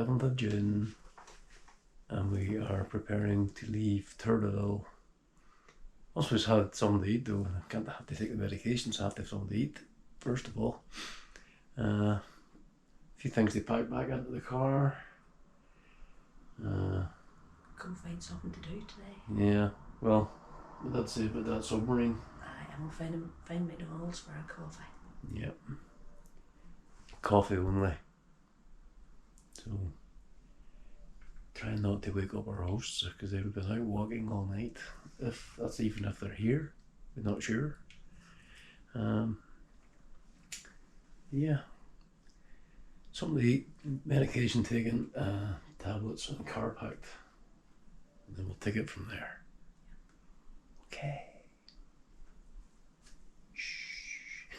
7th of June, and we are preparing to leave Tourlaville. Once we've had something to eat though, I can't have to take the medications, I have to have something to eat first of all. A few things to pack back into the car. Go find something to do today. Yeah, well, that's it about that submarine. Aye, and we'll find McDonald's for a coffee. Yep. Coffee only. So, try not to wake up our hosts because they've been out walking all night. If they're here, we're not sure. Yeah. Something to eat, medication taken, tablets and car packed. And then we'll take it from there. Okay. Shh.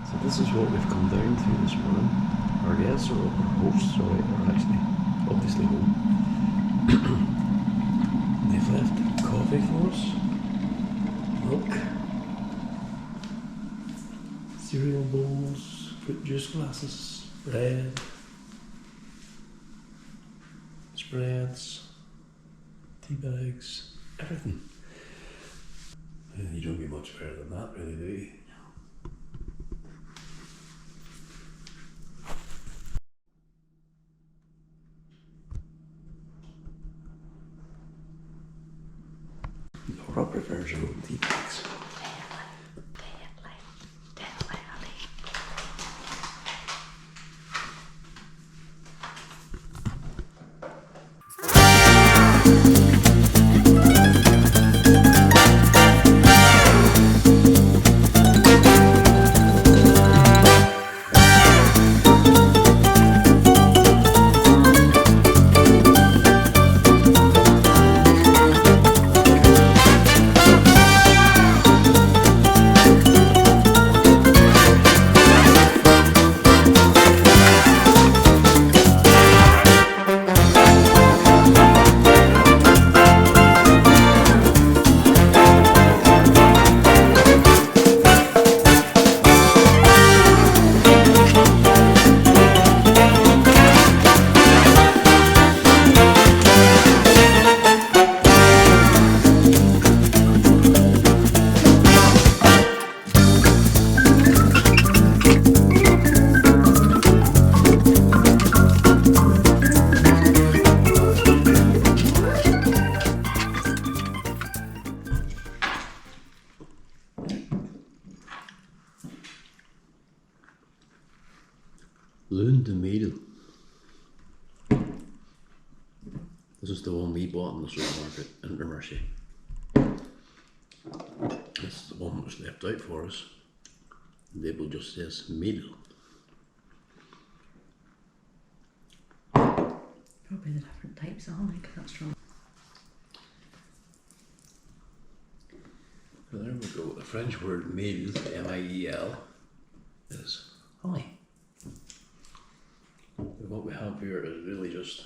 So this is what we've come down to this morning. Our guests or hosts are actually obviously home. They've left coffee for us, milk, cereal bowls, fruit juice glasses, bread, spreads, tea bags, everything. You don't get much better than that, really, do you? Laura prefers her own tea bags. Normandy. This is the one we bought in the supermarket in Mercy. This is the one that was left out for us. The label just says meal. Probably the different types, I think that's strong. Well, there we go. The French word meal, M-I-E-L, is honey. And what we have here is really just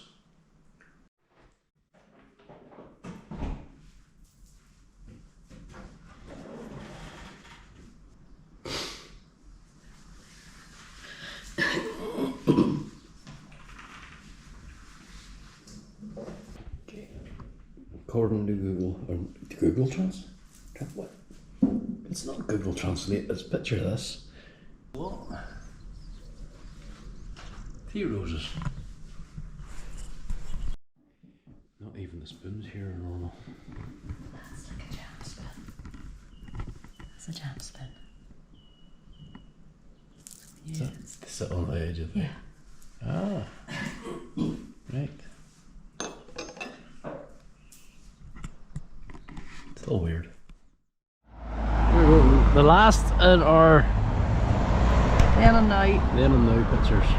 according to Google, or to Google Translate? What? It's not Google Translate, it's picture this. What? Tea roses. Not even the spoons here are normal. That's like a jam spoon. That's a jam spoon. Yeah. Is that to sit on the edge of the... Yeah. Ah. Right. Still weird. Here we go. The last in our then and now pictures.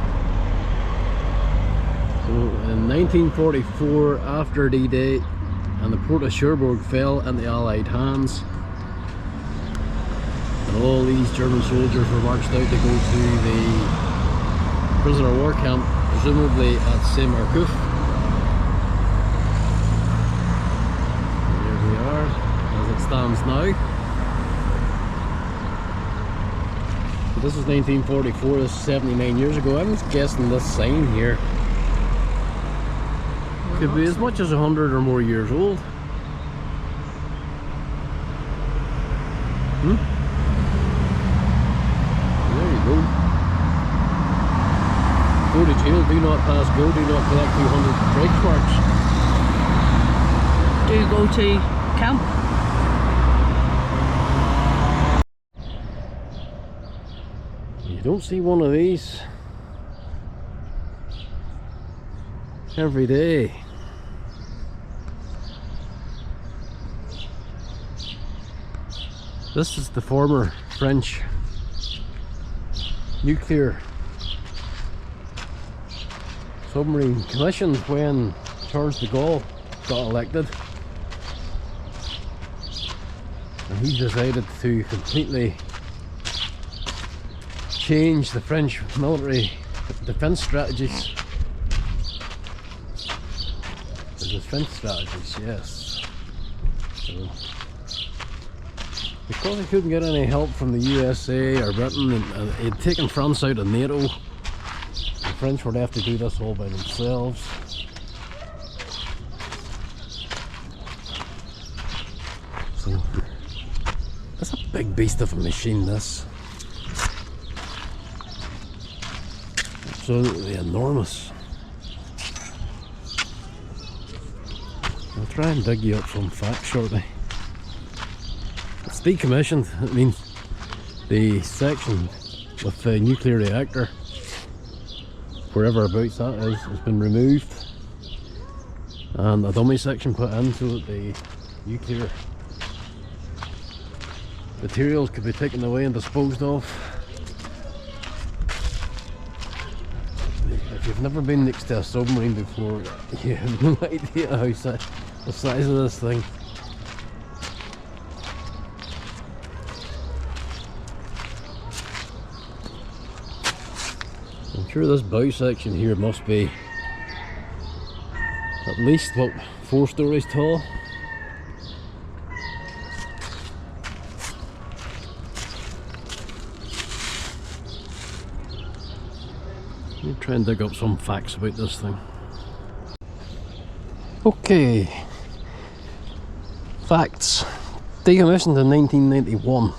So in 1944, after D-Day, and the port of Cherbourg fell into Allied hands, and all these German soldiers were marched out to go to the prisoner of war camp, presumably at Cherbourg. Here we are, as it stands now. So this is 1944, this is 79 years ago. I'm just guessing this sign here Could be as much as 100 or more years old. Hmm? There you go. Go to jail, do not pass go, do not collect 200 brake marks. Do go to camp. You don't see one of these every day. This is the former French nuclear submarine commissioned when Charles de Gaulle got elected, and he decided to completely change the French military defense strategies. The defense strategies, yes. So, because he couldn't get any help from the USA or Britain, and he'd taken France out of NATO, the French were left to do this all by themselves. So, that's a big beast of a machine, this. Absolutely enormous. I'll try and dig you up some facts shortly. It's decommissioned. It means the section with the nuclear reactor, wherever abouts that is, has been removed, and a dummy section put in so that the nuclear materials could be taken away and disposed of. If you've never been next to a submarine before, you have no idea the size of this thing. I'm sure this bow section here must be at least, what, 4 stories tall. Let me try and dig up some facts about this thing. Okay, facts. Decommissioned in 1991.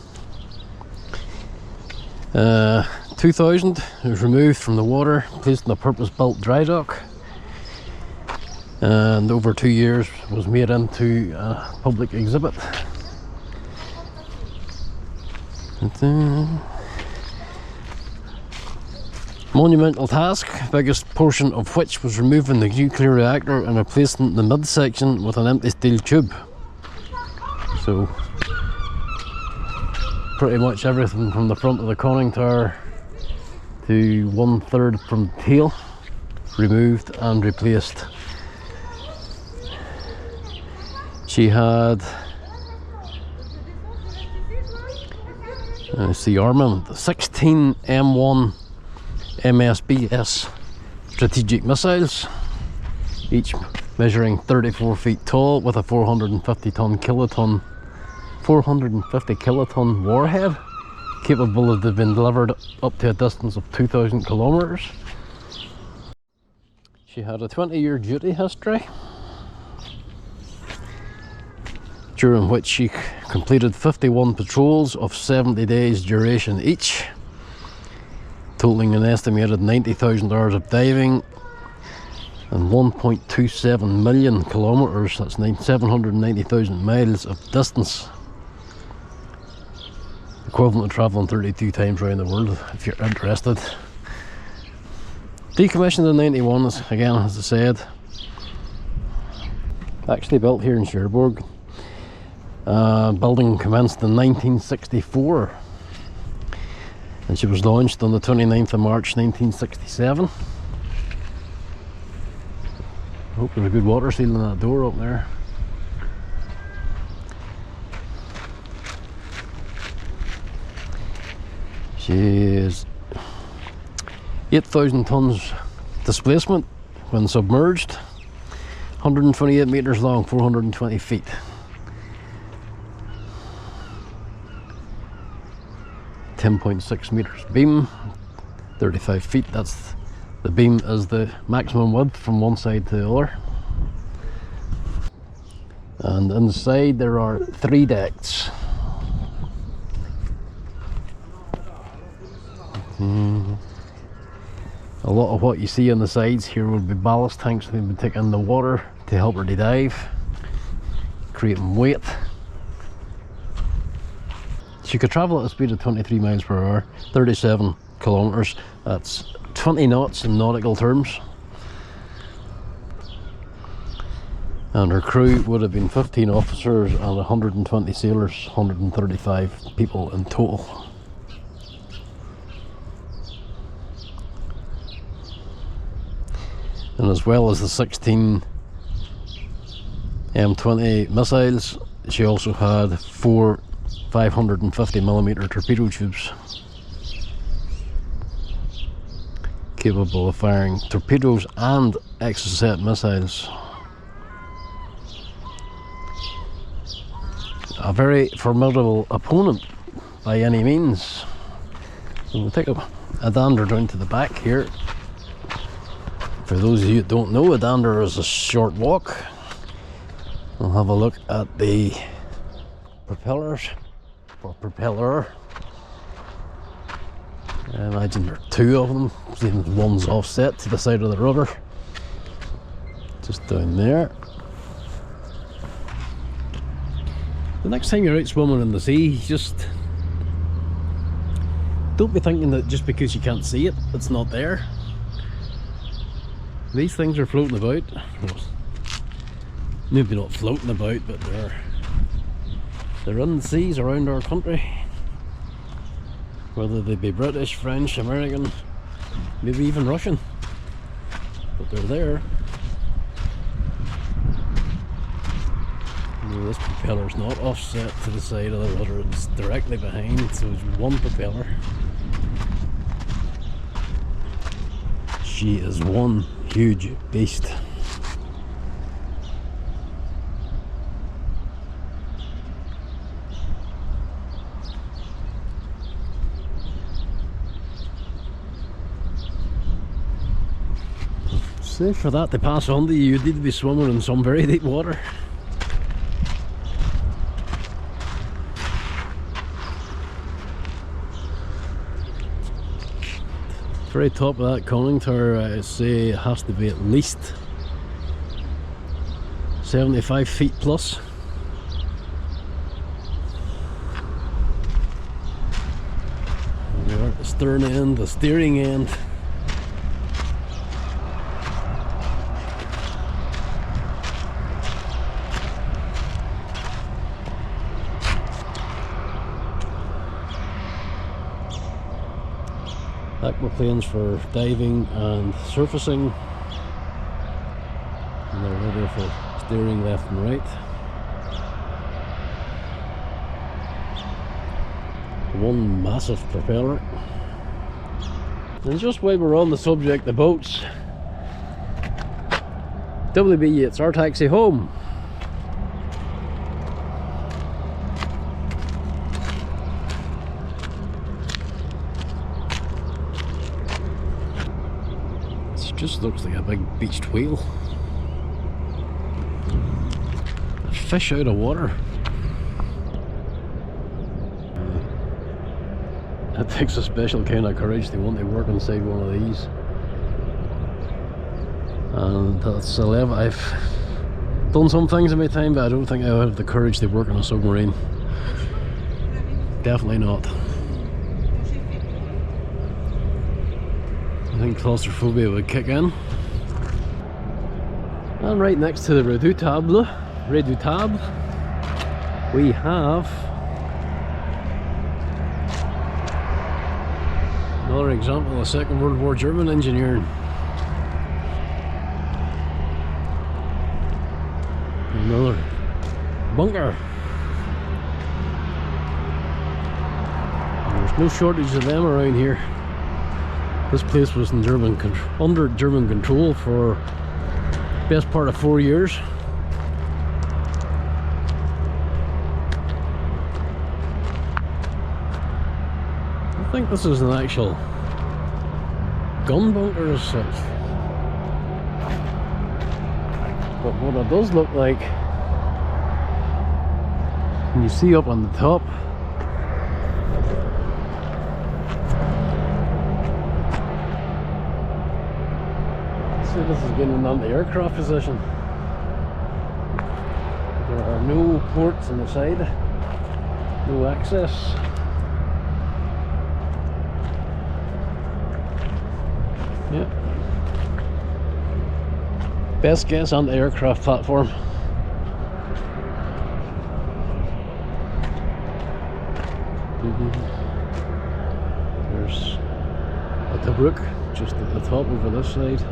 2000, it was removed from the water, placed in a purpose-built dry dock, and over 2 years was made into a public exhibit. Monumental task, biggest portion of which was removing the nuclear reactor and replacing the midsection with an empty steel tube. So pretty much everything from the front of the conning tower to 1/3 from the tail removed and replaced. She had, let's see, armament, 16 M1 MSBS strategic missiles, each measuring 34 feet tall with a 450 kiloton warhead, capable of being delivered up to a distance of 2,000 kilometers. She had a 20-year duty history, during which she completed 51 patrols of 70 days duration each, totaling an estimated 90,000 hours of diving and 1.27 million kilometers, that's 790,000 miles of distance, equivalent to travelling 32 times around the world if you're interested. Decommissioned in 91, again, as I said, actually built here in Cherbourg. Building commenced in 1964, and she was launched on the 29th of March 1967. I hope there's a good water seal in that door up there. She is 8,000 tons displacement when submerged, 128 meters long, 420 feet. .6 meters beam, 35 feet, that's the beam is the maximum width from one side to the other. And inside there are 3 decks. A lot of what you see on the sides here will be ballast tanks. They've been taking the water to help her to dive, creating weight. She could travel at a speed of 23 miles per hour, 37 kilometers. That's 20 knots in nautical terms. And her crew would have been 15 officers and 120 sailors, 135 people in total. And as well as the 16 M20 missiles, she also had 4 550mm torpedo tubes capable of firing torpedoes and Exocet missiles. A very formidable opponent by any means. So we'll take a dander down to the back here. For those of you that don't know, a dander is a short walk. We'll have a look at the propellers, or propeller. I imagine there are 2 of them, one's offset to the side of the rudder. Just down there. The next time you're out swimming in the sea, just don't be thinking that just because you can't see it, it's not there. These things are floating about. Well, maybe not floating about, but they're in the seas around our country. Whether they be British, French, American, maybe even Russian. But they're there. No, this propeller's not offset to the side of the rudder, it's directly behind, so it's one propeller. She is one huge beast. So for that to pass on to you, you need to be swimming in some very deep water. Very top of that conning tower, I say it has to be at least 75 feet plus. And we are at the stern end, the steering end. Aquaplanes for diving and surfacing, and they're ready for steering left and right. One massive propeller. And just while we're on the subject of boats, WB Yeats, our taxi home. Just looks like a big beached whale. A fish out of water. It takes a special kind of courage to want to work inside one of these. And that's 11. I've done some things in my time, but I don't think I would have the courage to work on a submarine. Definitely not. I think claustrophobia would kick in. And right next to the Redoutable, we have another example of Second World War German engineering. Another bunker. There's no shortage of them around here. This place was in under German control for the best part of 4 years. I think this is an actual gun bunker as such. But what it does look like And you see up on the top, so this has been an anti-aircraft position. There are no ports on the side, no access. Yep. Best guess on the aircraft platform. There's the brook just at the top over this side.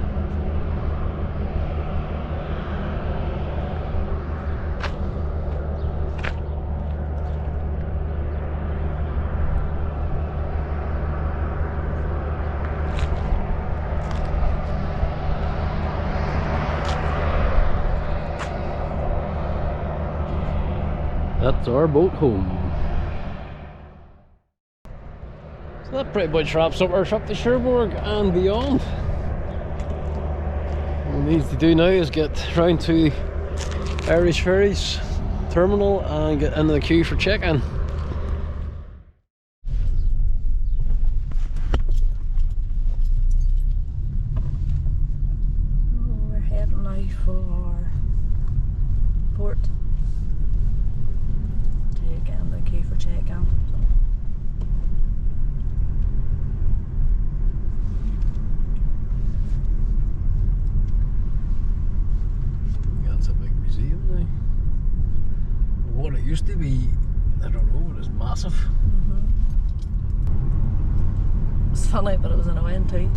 That's our boat home. So that pretty much wraps up our trip to Cherbourg and beyond. All we need to do now is get round to Irish Ferries terminal and get into the queue for check-in. We're heading now for port. Again, the queue for check-in. That's a big museum now. What it used to be, I don't know, it was massive. It's funny, but it was annoying too.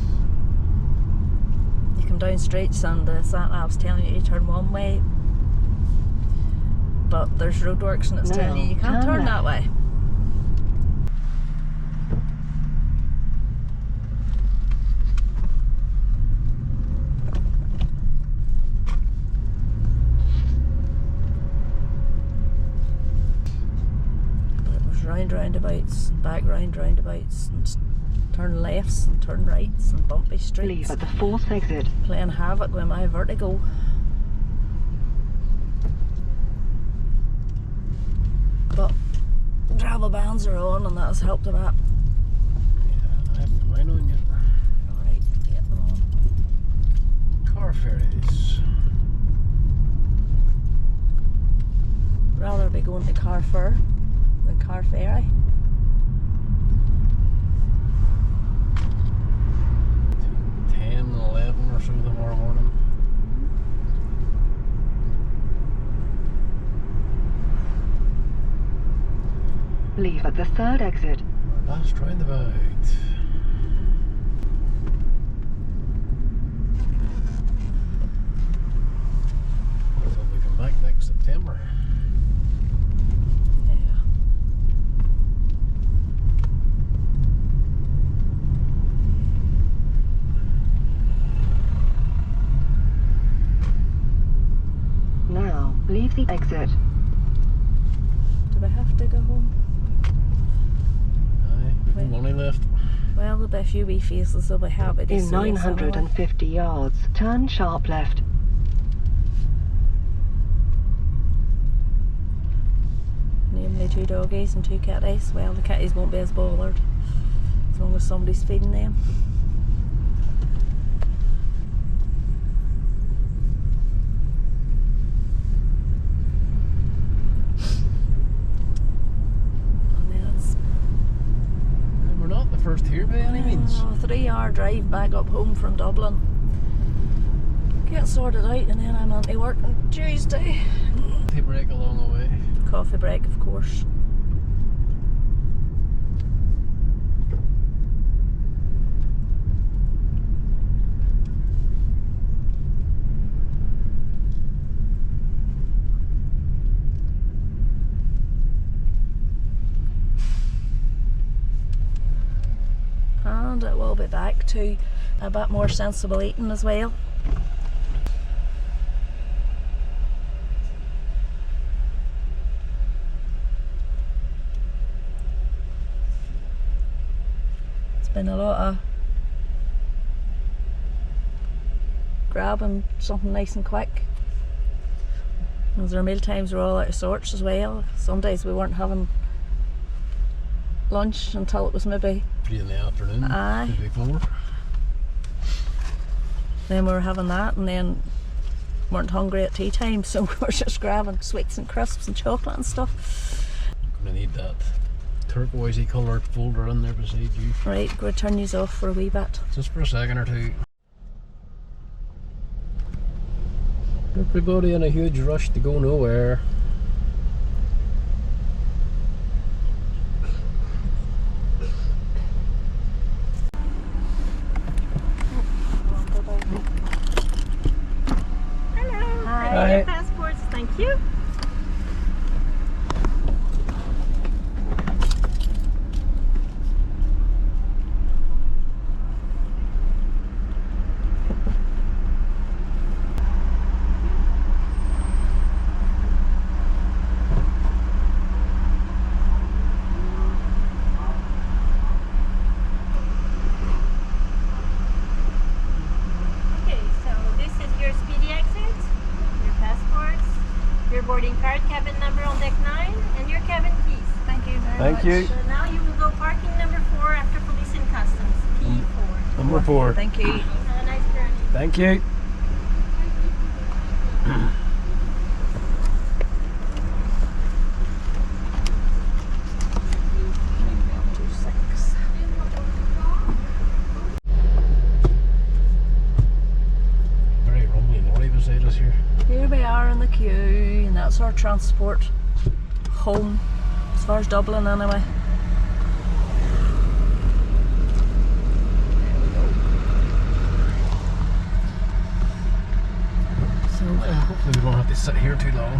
You come down streets and the sat-nav's telling you to turn one way, but there's roadworks and it's telling you can't turn that way. But it was roundabouts, back roundabouts, and turn lefts and turn rights and bumpy streets. Leave at the fourth exit. Playing havoc with my vertigo. But travel bans are on and that has helped a bit. Yeah, I haven't mine on yet. Alright, get them on. Car ferries. Rather be going to Carfer than Car Ferry. 10, 11 or so tomorrow morning. Leave at the third exit. Our last roundabout. Until we come back next September. Yeah. Now, leave the exit. Do we have to go home? Aye, we've Wait. money left. Well, there'll be a few wee faces that'll be happy to In see us anyway. 950 yards, turn sharp left. Namely 2 doggies and 2 kitties. Well, the kitties won't be as bothered as long as somebody's feeding them. And then it's And we're not the first here by any means. a 3-hour drive back up home from Dublin. Get sorted out and then I'm on to work on Tuesday. Tea break along the way. Coffee break, of course. And it will be back to a bit more sensible eating as well. It's been a lot of grabbing something nice and quick. Because our meal times were all out of sorts as well. Some days we weren't having lunch until it was maybe 3 in the afternoon. Aye. Maybe 4. Then we were having that, and then weren't hungry at tea time, so we were just grabbing sweets and crisps and chocolate and stuff. I'm gonna need that turquoisey coloured folder in there beside you. Right, go turn these off for a wee bit. Just for a second or two. Everybody in a huge rush to go nowhere. Hello. Hi. Your passports, thank you. Your boarding card, cabin number on deck 9, and your cabin keys. Thank you very Thank much. you. So now you will go parking number 4 after police and customs. P4. Number 4. Thank you. Have a nice journey. Thank you. Very rumbly lorry beside us here. Here we are in the queue, and that's our transport home, as far as Dublin anyway. So, Hopefully we won't have to sit here too long.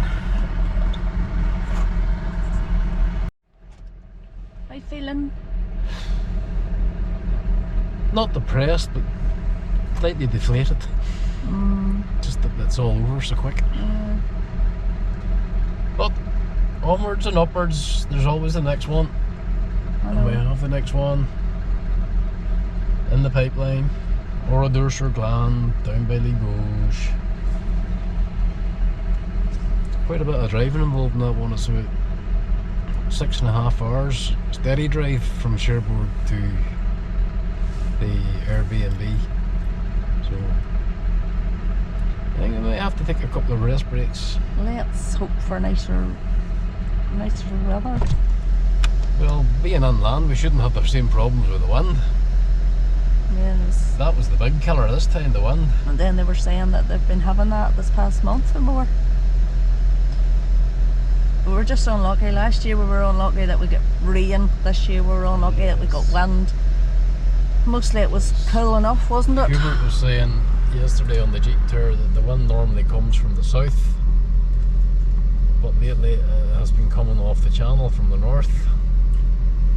how you feeling? Not depressed, but slightly deflated. Just that it's all over so quick. But onwards and upwards, there's always the next one. I And we know. have the next one in the pipeline. Oradour sur Glane, down by Limoges. Quite a bit of driving involved in that one. It's about 6.5 hours steady drive from Cherbourg to the Airbnb. So I think I might have to take a couple of rest breaks. Let's hope for nicer weather. Well, being on land, we shouldn't have the same problems with the wind. Yes. That was the big killer this time, the wind. And then they were saying that they've been having that this past month or more. We were just unlucky. Last year we were unlucky that we got rain. This year we were unlucky that we got wind. Mostly it was cool enough, wasn't it? Hubert was saying yesterday on the Jeep tour that the wind normally comes from the south, but lately it has been coming off the channel from the north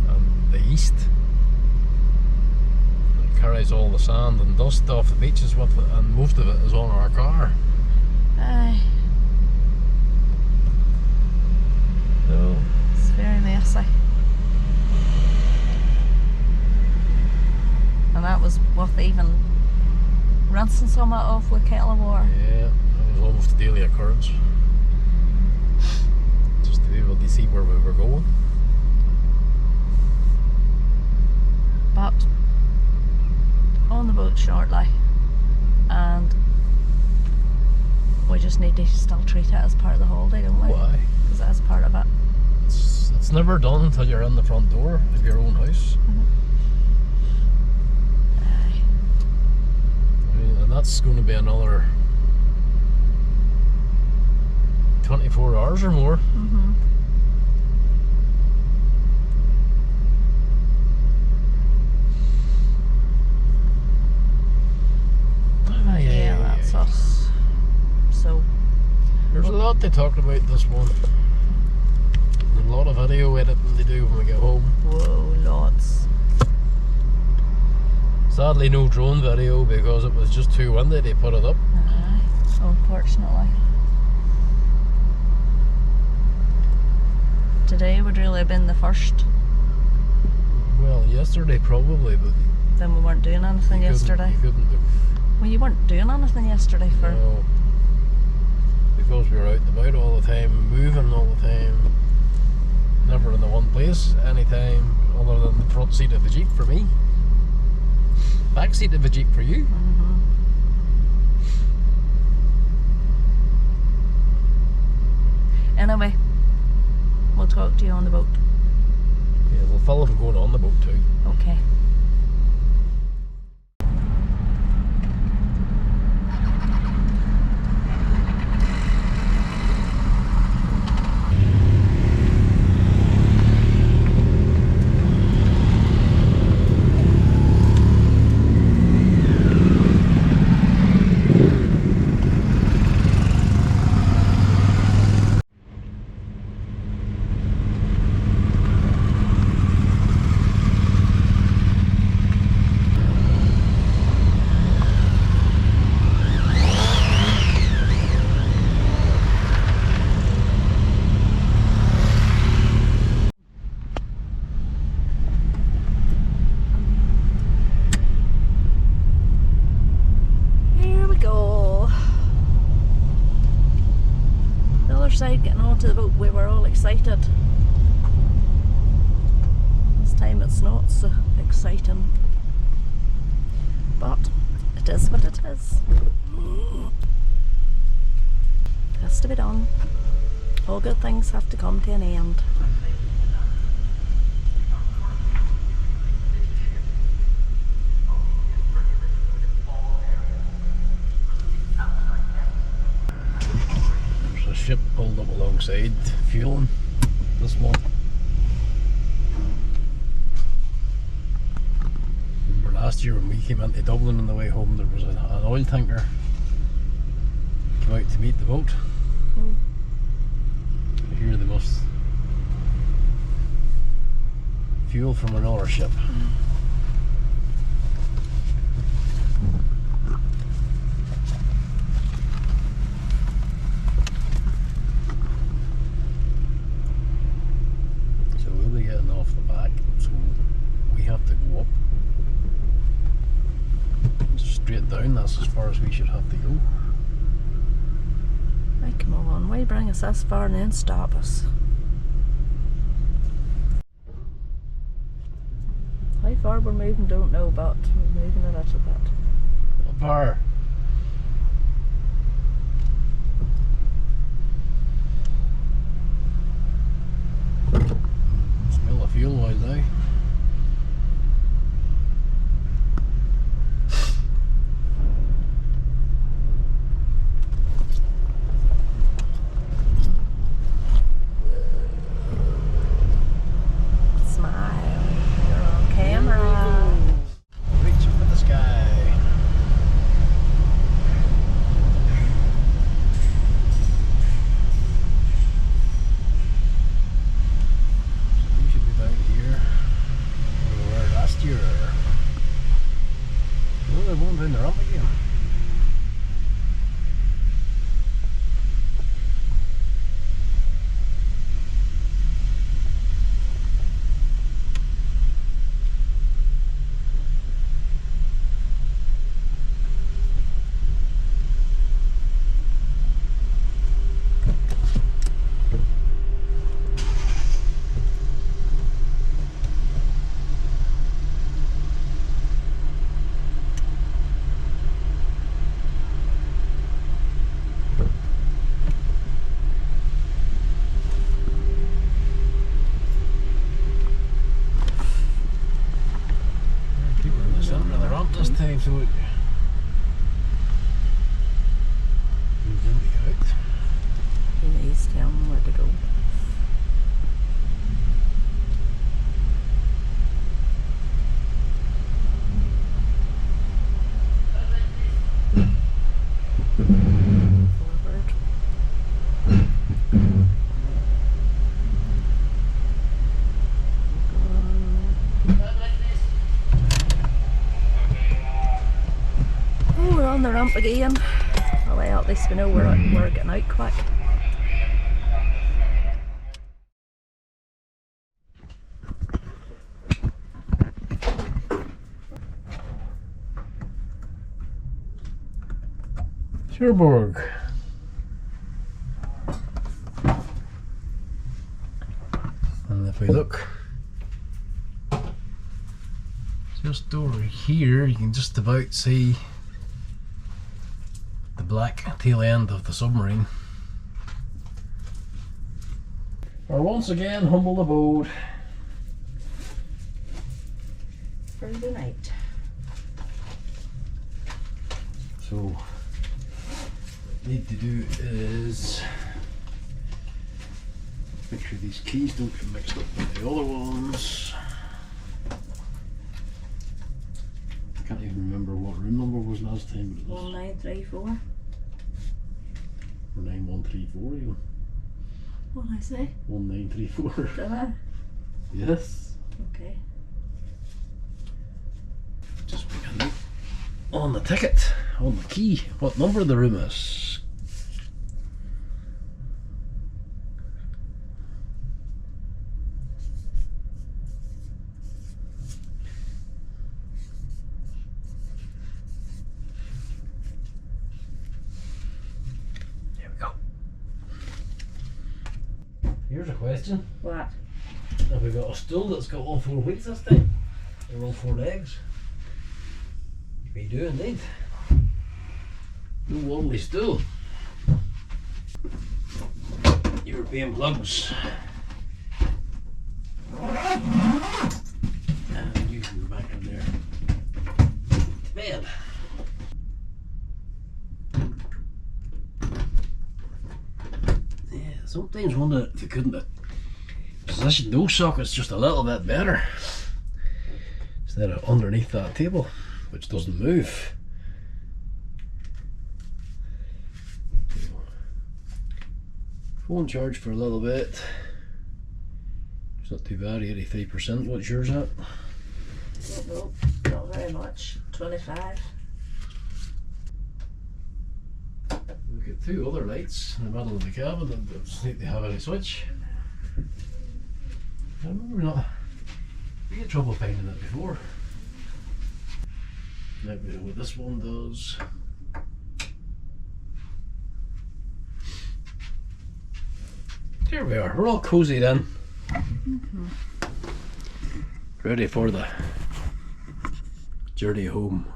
and the east. It carries all the sand and dust off the beaches with it, and most of it is on our car. Aye, So it's very messy. And that was worth even rinsing some of it off with a kettle of water. yeah, it was almost a daily occurrence. Just to be able to see where we were going. But on the boat shortly, and we just need to still treat it as part of the holiday, don't we? Why? Because it is part of it. It's never done until you're in the front door of your own house. Aye. I mean, and that's going to be another 24 hours or more. Mm-hmm. Yeah, that's us. So, There's a lot to talk about this one. There's a lot of video editing to do when we get home. whoa, lots. Sadly no drone video because it was just too windy to put it up. Aye, unfortunately. Today would really have been the first. Well, yesterday probably, but Then we weren't doing anything yesterday. You couldn't have, Well, you weren't doing anything yesterday for. no. We because we were out and about all the time, moving all the time, never in the one place anytime other than the front seat of the Jeep for me. Back seat of the Jeep for you. Anyway, we'll talk to you on the boat. Yeah, we'll follow them going on the boat too. Okay. Side getting onto the boat, we were all excited. This time it's not so exciting, but it is what it is. Has to be done. All good things have to come to an end. Ship pulled up alongside, fueling this one. Remember last year when we came into Dublin on the way home, there was an oil tanker came out to meet the boat. Here they must fuel from another ship. Off the back, so we have to go up straight down. That's as far as we should have to go. Right, come on, why bring us this far and then stop us? How far we're moving, don't know, but we're moving a little bit. Up far. Smell the fuel oil now. Smile, you're on camera. Reach up for the sky. We should be down here where we were last year. Oh, they're going down the ramp again. People in the centre of the ramp this time, so it moves in to get out. He's telling them where to go. Forward. Oh, we're on the ramp again. Oh well, at least we know we're getting out quick. Cherbourg. If we look just over here, you can just about see the black tail end of the submarine. Our once again humble abode. For the night. So what we need to do is make sure these keys don't get mixed up with the other ones. I can't even remember what room number was last time, but it was 1934. or 9134 even. What did I say? 1934. Did I? Yes. Okay. Just make a note on the ticket, on the key, what number the room is. There we go. Here's a question. What? Have we got a stool that's got all 4 wheels this time? Or all 4 legs? We do indeed. No wobbly stool. European plugs. And you can go back in there. Bed. Yeah, sometimes wonder if you couldn't position those sockets just a little bit better. Instead of underneath that table, which doesn't move. Phone charge for a little bit. It's not too bad, 83%. What's yours at? No, not very much. 25. We've got 2 other lights in the middle of the cabin that don't seem to have any switch. I remember not. We had trouble finding it before. Now we know what this one does. Here we are, we're all cozied in. Ready for the journey home.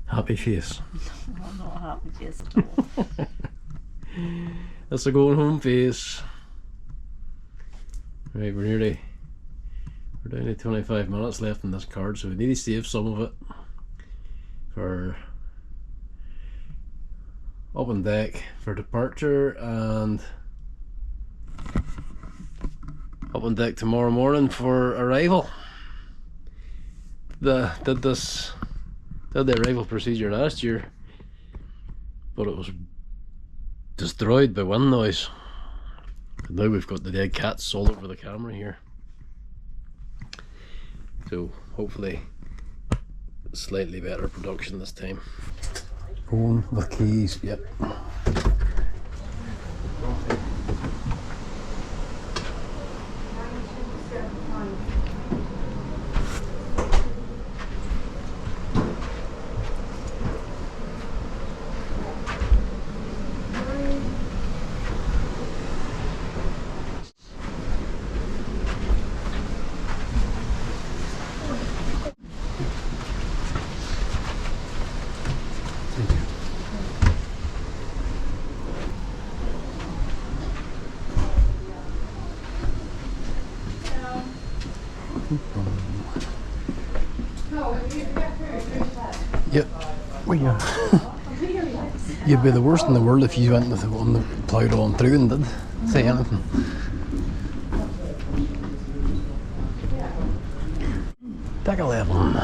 Happy face. I'm not happy face at all. That's the going home face. Right, we're down to 25 minutes left in this card, so we need to save some of it for up on deck for departure and up on deck tomorrow morning for arrival. Did the arrival procedure last year, but it was destroyed by wind noise. And now we've got the dead cats all over the camera here. So hopefully slightly better production this time. Phone with keys, yep. Yep. Well, yeah. You'd be the worst in the world if you went with the one that ploughed on through and did say anything. Deck 11.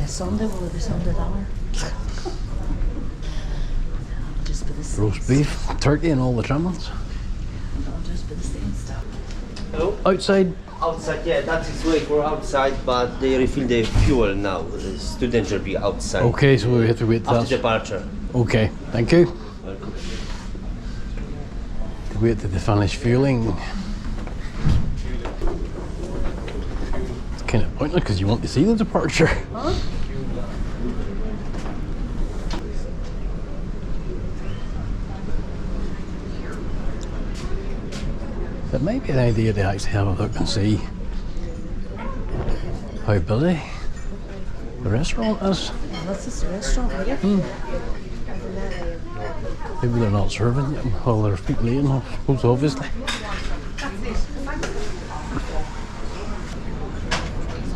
Sunday, will it be Sunday dinner? Just be the same. Roast beef, turkey and all the trimmings. It'll just be the same stuff. Hello? Outside. Outside, yeah, that is way for outside, but they refill the fuel now. The students will be outside. Okay, so we have to wait till After departure. Okay, thank you. Welcome. wait till they finish fueling. It's kind of pointless because you want to see the departure. Huh? It might be an idea to actually have a look and see how busy the restaurant is. This is the restaurant here. Maybe they're not serving yet while there's people eating, I suppose, obviously. How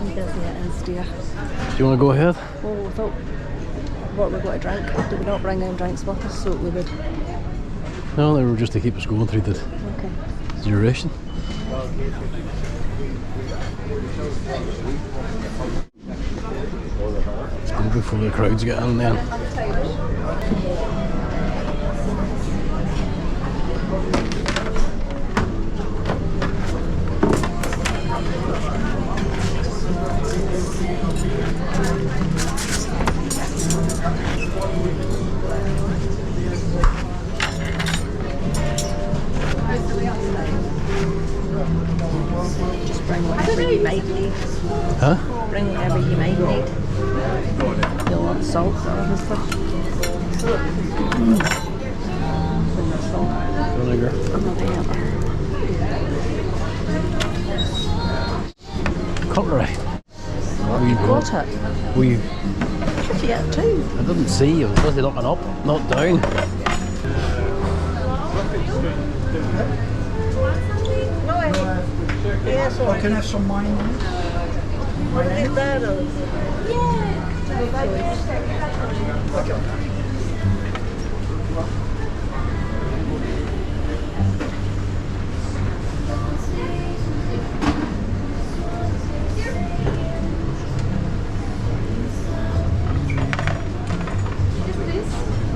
busy it is, dear. Do you want to go ahead? Well, we thought what we're going to drink. Did we not bring any drinks with us so we would? No, they were just to keep us going through the Okay. duration. Let's go before the crowds get in then. Just bring whatever you might need. Huh? Bring whatever you might need. You'll want salt, obviously. Bring the salt. Vinegar. Cutlery. You got it. We. Did you get two? I didn't see. I was busy looking up, not down. Yes, I can have some mayonnaise. Is that a...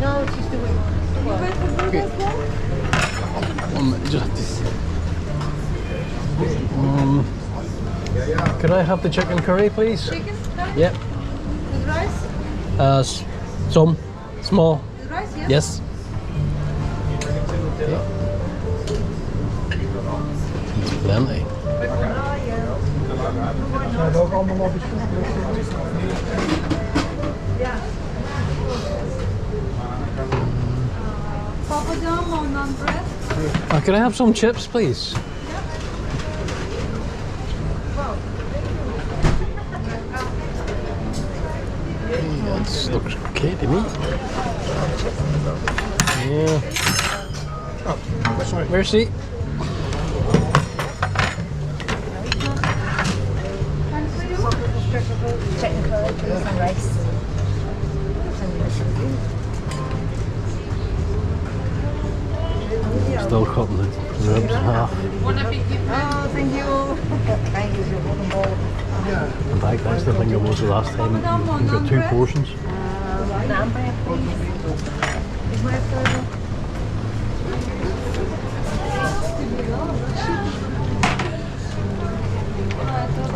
No, it's just the way. Could I have the chicken curry, please? Chicken curry? Yep. With rice? Some. Small. With rice, yes? Yes. It's plenty. Zijn er ook allemaal lobby's voor? Papadum or naan bread? Could I have some chips, please? That looks okay to me. Yeah. Merci. Chicken curry, please, and rice. Still cutting the ribs in half. Oh, thank you. Thank you, you're welcome, Paul. In fact, that's the thing it was the last time. We've got 2 portions. Naan bread, please. Is my further?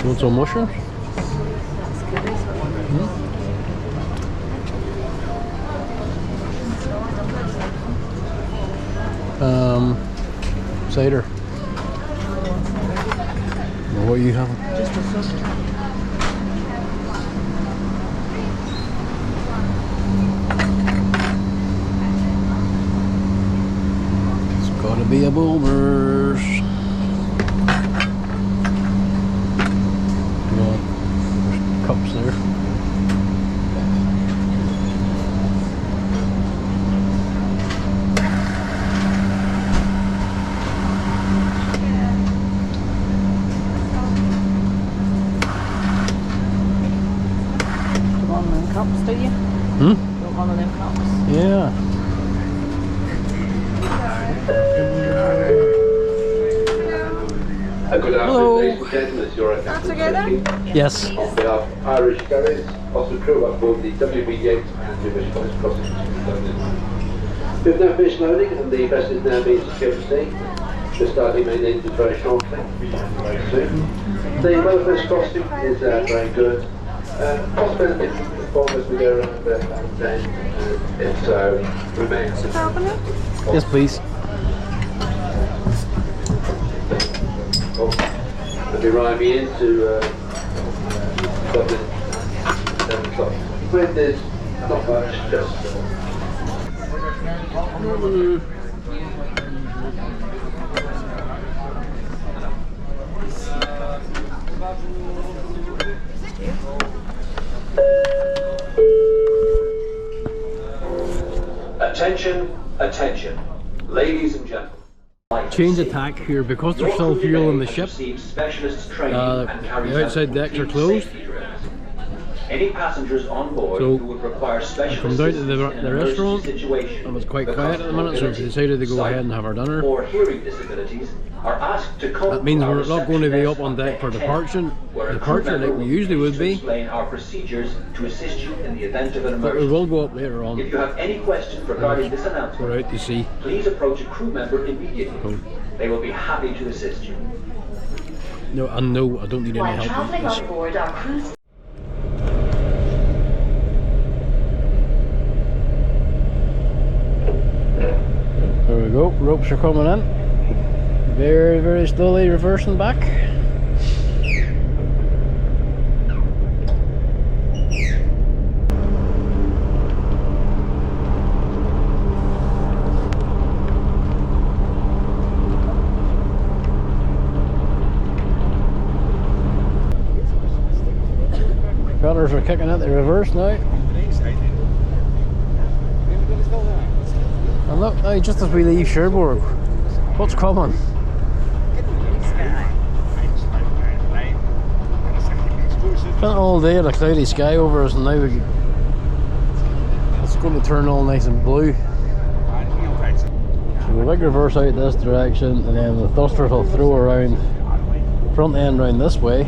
You want some mushrooms? That's good, isn't it? Cider. What are you having? Just a fish. It's gotta be a Bulmers. There's cups there. Cups, do you? Hmm? Got one of them cups. Yeah. Good Hello. afternoon, ladies and gentlemen. It's your captain together? speaking. Yes. On behalf of Irish Ferries, also crew on board the WB Yeats and British Coast Crossing to London. We've now finished loading and the vessel is now being secured to sea. The starting main engine very shortly, very soon. The weather for this crossing is very good. Possibility to perform as we go around the bend, if so, remains. Yes, please. be riding me into Dublin 7 o'clock. Wind is not much, just Attention, attention, ladies and gentlemen. Change of tack here because there's still fuel in the ship. The outside decks are closed. Any passengers on board So who would require special come down to the assistance in an restaurant. emergency situation It was quite because quiet at the minute, so we decided to go ahead and have our dinner. or hearing disabilities are asked to call That means our we're not going to be reception up on deck for desk departure, where a crew member like we usually would to be. explain our procedures to assist you in the event of an But we emergency. will go up later on. If you have any questions regarding this We're announcement, out to sea. please approach a crew member immediately. Oh. They will be happy to assist you. No, and no, I don't need any help with this. board our cruise. There we go, ropes are coming in. Very, very slowly reversing back. Fellas are kicking out the reverse now. And look, now just as we leave Cherbourg, what's coming? Spent all day in a cloudy sky over us, and now it's going to turn all nice and blue. So we'll big reverse out this direction, and then the thrusters will throw around, front end round this way,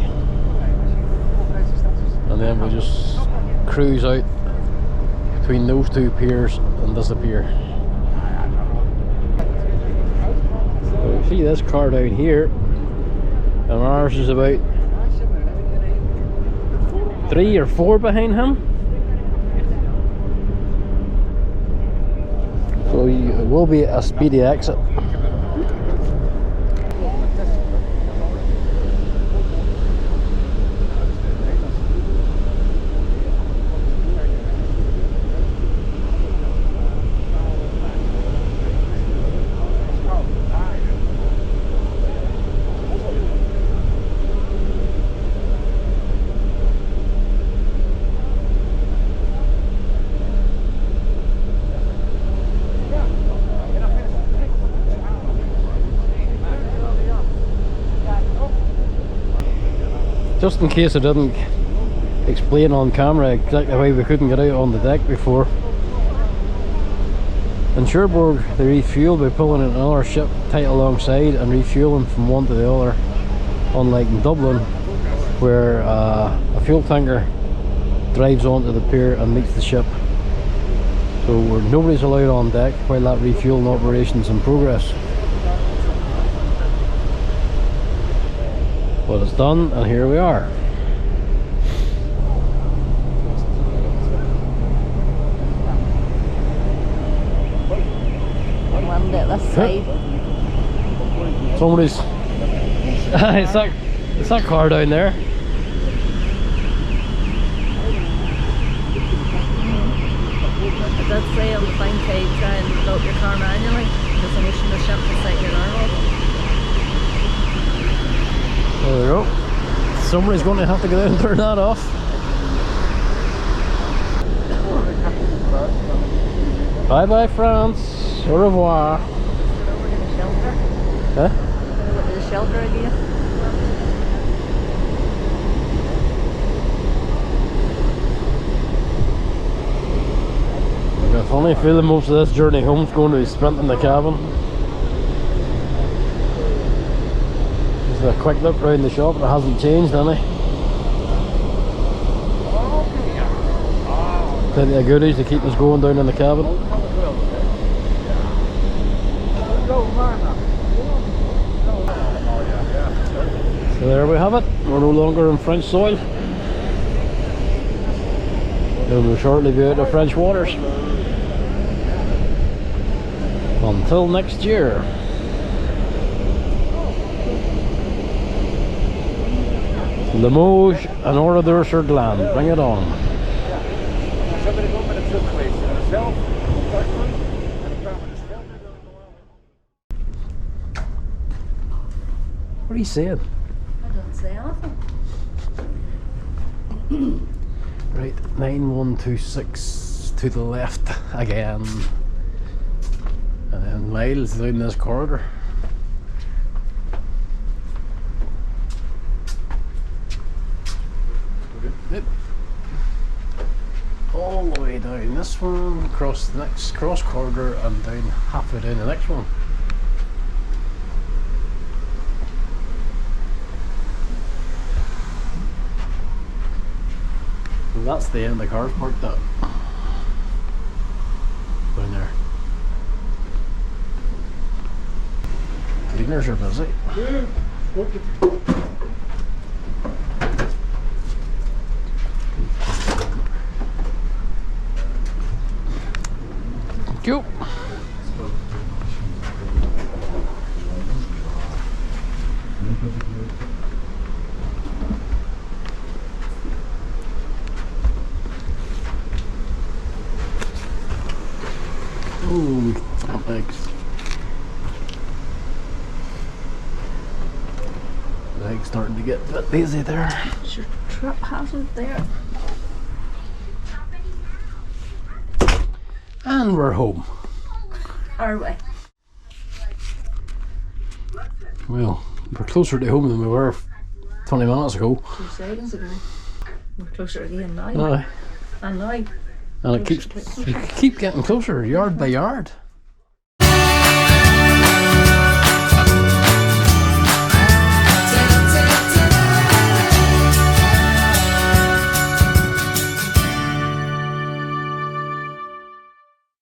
and then we'll just cruise out between those two piers and disappear. So see this car down here, and ours is about 3 or 4 behind him. So it will be a speedy exit. Just in case I didn't explain on camera exactly why we couldn't get out on the deck before. In Cherbourg they refuel by pulling another ship tight alongside and refueling from one to the other, unlike in Dublin where a fuel tanker drives onto the pier and meets the ship. So nobody's allowed on deck while that refueling operation's in progress. But it's done, and here we are. One bit this side. Somebody's it's that car down there. I did say on the fine tide try and load your car manually because I'm wishing the ship to set your alarm off. There we go. Somebody's going to have to go down and turn that off. Bye bye France. Au revoir. Huh? What is the shelter again? I got a funny feeling most of this journey home is going to be spent in the cabin. Just a quick look round the shop, it hasn't changed any. Plenty of goodies to keep us going down in the cabin. So there we have it, we're no longer in French soil. And we'll shortly be out of French waters. Until next year. Limoges and Oradour sur Glane. Bring it on. What are you saying? I don't say anything. Right, 9126 to the left again. And then miles down this corridor. Yep. All the way down this one, across the next cross corridor, and down halfway down the next one. And that's the end of the cars parked up. Down there. Cleaners are busy. Thank you. Oh, thanks. Leg's starting to get a bit busy there. It's your trip hazard there. And we're home. Are we? Well, we're closer to home than we were 20 minutes ago. 2 seconds ago. We're closer again now. Aye. And now. And it keeps, we keep getting closer, yard by yard.